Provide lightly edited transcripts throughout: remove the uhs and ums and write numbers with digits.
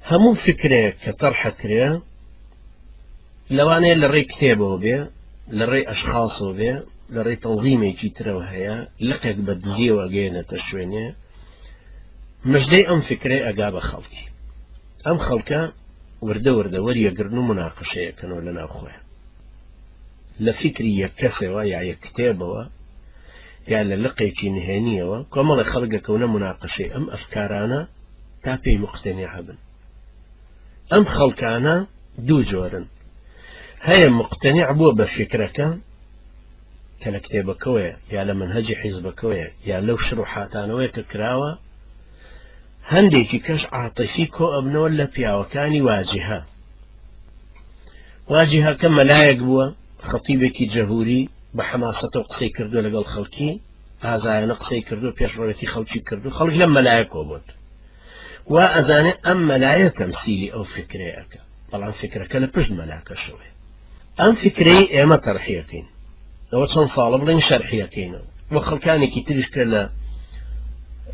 هەموو فکرێک کە تەرحە کرێ لەوانەیە لە ڕێی کتێبەوە بێ، لە ڕێی ئەشخاصەوە بێ، لە ڕێی تەنزیمێکی ترەوە هەیە، لقێک بە دزیەوە ئەگەێنێتە شوێنێ، مژدەی ئەم فکرەی ئەگا بە خەڵکی. ئەم خەڵکە وردە وردە وەریەگرن و مناقەشەیەکەنەوە لە ناو خۆیان لە فکری یەک کەسێەوە یا یەک کتێبەوە یا لە لقێکی نهێنیەوە کۆمەڵی خەڵگەکەونە مناقەشەی ئەم ئەفکارانە تا پێی مقتەنیع هەبن. ئەم خەڵکانە دوو جۆرن، هەیە مقتەنیع بووە بە فکرەکە کە لە کتێبەکەوەیە یا لە منهەجی حیزبەکەوەیە یا لەو شروحاتانەوەی کە کراوە، هەندێکی کەش عاتیفی کۆ ئەبنەوە لە پیاوەکانی واجهە. واجهەکە مەلایەک بووە، خەتیبێکی جەهوری بە حەماسەتەوە قسەی کردو لەگەڵ خەڵکی، ئازایانە قسەی کردو، پێشڕەوەتی خەڵکی کردو، خەڵک لەم مەلایەکەوە بوت وا ئەزانێ ئەم مەلایە تەمسیلی ئەو فکرەیەکە، بەڵام فکرەکە لە پشت مەلاکەشەوەی. ئەم فکرەی ئێمە تەرحیەکەین، ئەوە چەند ساڵە بڵێن شەرحیەکەینەوە، وە خەڵکانێکی تریش کە لە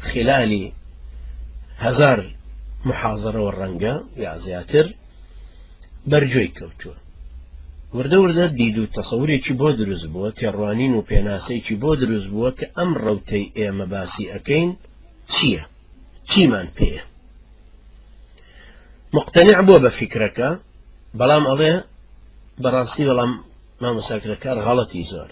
خلالی 1000 محاضرەوە ڕەنگە یا زیاتر بەرجۆی کەوتووە. وردە وردە دید و تەسەورێکی بۆ دروست بووە، تێڕوانین و پێناسەیەکی بۆ دروست بووە کە ئەم ڕەوتەی ئێمە باسی ئەەکەین چییە؟ چیمان پێیە؟ مقتەنیع بووە بە فکرەکە، بەڵام ئەڵێ بەڕاستی بەڵام مامۆستاکرەکار غەڵەتی زۆر.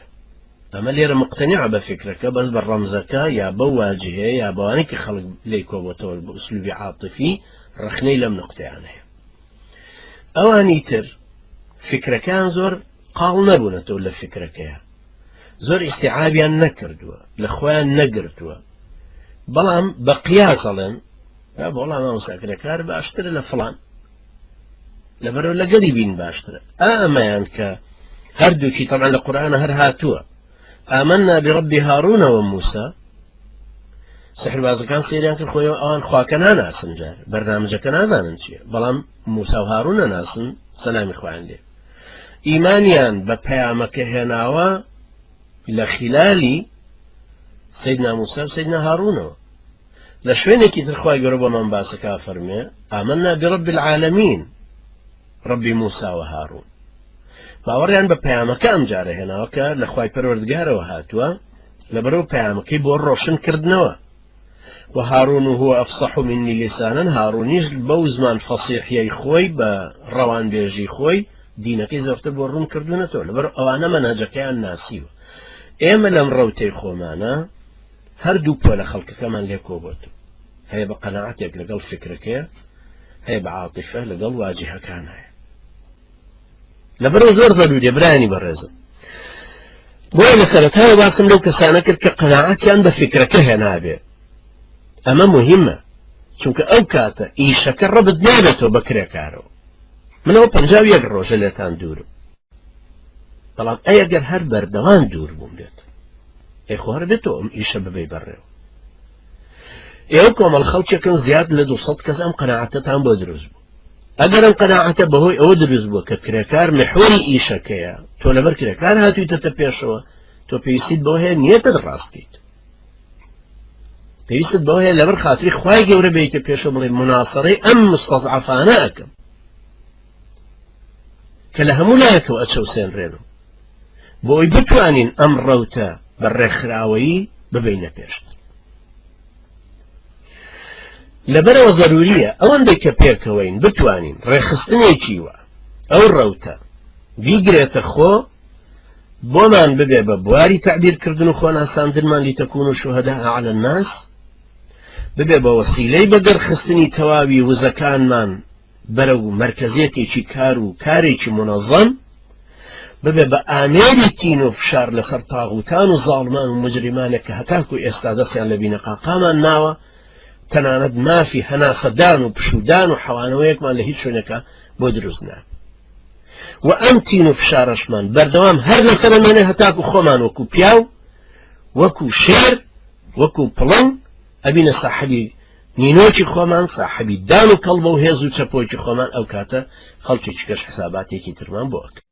ئەمە لێرە مقتەنیع بە فکرەکە بەس بە ڕەمزەکە یا بە واجهەیە یا بەوانەی کە خەڵک لێی کۆبووەتەوە بە ئوسلوبی عاتیفی ڕخنەی لەم نقطەیان هەیە. ئەوانی تر فکرەکان زۆر قاڵ نەبوونەتەوە لە فکرەکەیە، زۆر ئیستیعابیان نەکردووە، لە خۆیان نەگرتووە، بەڵام بە قیاس ئەڵێن بەڵام مامۆستاکرەکار باشترە لە فڵان، لەبەرەوە لەگەری بین باشترە. ئەمەیان کە هەردووکی تەبعاً لە قورئانە هەر هاتووە، ئامەنا بڕەبی هارون وموسى، سحربازەکان سەیریان کرد خۆیەوە ئەوان خواکە ناناسن، جار بەرنامجەکە نازانن چییە، بەڵام موسا و هارون نەناسن سەلامی خوایان لێ. ئیمانیان بە پەیامەکە هێناوە لە خلالی سەیدنا موسا و سەیدنا هارونەوە. لە شوێنێکی تر خوای گەورە بۆمان باسەکە فەرمێ ئامەنا بڕەبی العالەمین، ڕەبی موسا و هارون. باوەڕیان بە پەیامەکە ئەم جارە هێناوە کە لە خوای پەروەردگارەوە هاتووە، لەبەرەوە پەیامەکەی بۆ ڕۆشنکردنەوە. و هارون هو ئەفسەح منی لیسانەن، هارونیش بەو زمان فەسیحیەی خۆی بە ڕەوانبێژی خۆی دینەکەی زۆرتر بۆ ڕوون کردوونەتەوە، لەبەر ئەوانە مەنهەجەکەیان ناسیوە. ئێمە لەم ڕەوتەی خۆمانە هەردوو پۆلە خەڵکەکەمان لێ کۆبووە، هەیە بە قەناعەتێک لەگەڵ فکرەکەیە، هەیە بە عاتیفە لەگەڵ واجهەکان هەیە. لەبەرەوە زۆر زەروریە برایانی بەڕێزم، بۆیە لە سەرەتاوە باسم لەو کەسانە کرد کە قەناعەتیان بە فکرەکە هێنابێ. ئەمە مهمە، چونکە ئەو کاتە ئیشەکە ڕەبت نابێتەوە بە کرێکارەوە. منەوە 51 ڕۆژە لێتان دوورم، بەڵام ئەگەر هەر بەردەوام دوور بووم بێت ئێخوار بێتەوە ئەم ئیشە ببێ بەڕێوە. ئێوە کۆمەڵ خەڵکێکن زیاد لە 200 کەس ئەم قەناعەتەتان بۆ دروست بوو. ئەگەر ئەم قەناعەتە بەهۆی ئەوە دروست بووە کە کرێکار محوەری ئیشەکەیە، تۆ لەبەر کرێکار هاتوویتەتە پێشەوە، تۆ پێویستیت بەوە هەیە نیەتت ڕاستکەیت، پێویستت بەوە هەیە لەبەر خاتری خوای گەورە بێیتە پێشەوە بڵێ مناسەڕەی ئەم مستەضعەفانە ئەکەم کە لە هەموو لایەکەوە ئەچەوسێنرێنەوە، بۆ ئەوی بتوانین ئەم ڕەوتە بە ڕێکخراوەیی ببینە پێشتر. لەبەرەوە زەروریە ئەوەندەی کە پێکەوەین بتوانین ڕێخستنێکی وە ئەو ڕەوتە بیگرێتە خۆ، بۆمان ببێ بە بواری تعبیرکردن و خۆناساندنمان لیتەکونوا شوهەداء عەلى الناس، ببێ بە وەسیلەی بەدەرخستنی تەواوی وزەکانمان بەرەو مەرکەزیەتێکی کار و کارێکی منەظەم، ببێ بە ئامێری تین و فشار لەسەر تاغوتان و زاڵمان و مجرمانێک کە هەتاکو ئێستا دەستیان لە بینەقاقامان ناوە، تەنانەت مافی هەناسەدان و پشودان و حەوانەوەیەکمان لە هیچ شوێنەکە بۆ دروست نابێت. و ئەم تین و فشارەشمان بەردەوام هەر لەسەرمانێ هەتاکو خۆمان وەکو پیاو، وەکو شێر، وەکو پڵنگ ئەبینە ساحەبی نینۆکی خۆمان، ساحەبی دان و کەڵبە و هێز و چەپۆکی خۆمان، ئەو کاتە خەڵکێکی کەش حساباتێکی ترمان بۆ ئەکەین.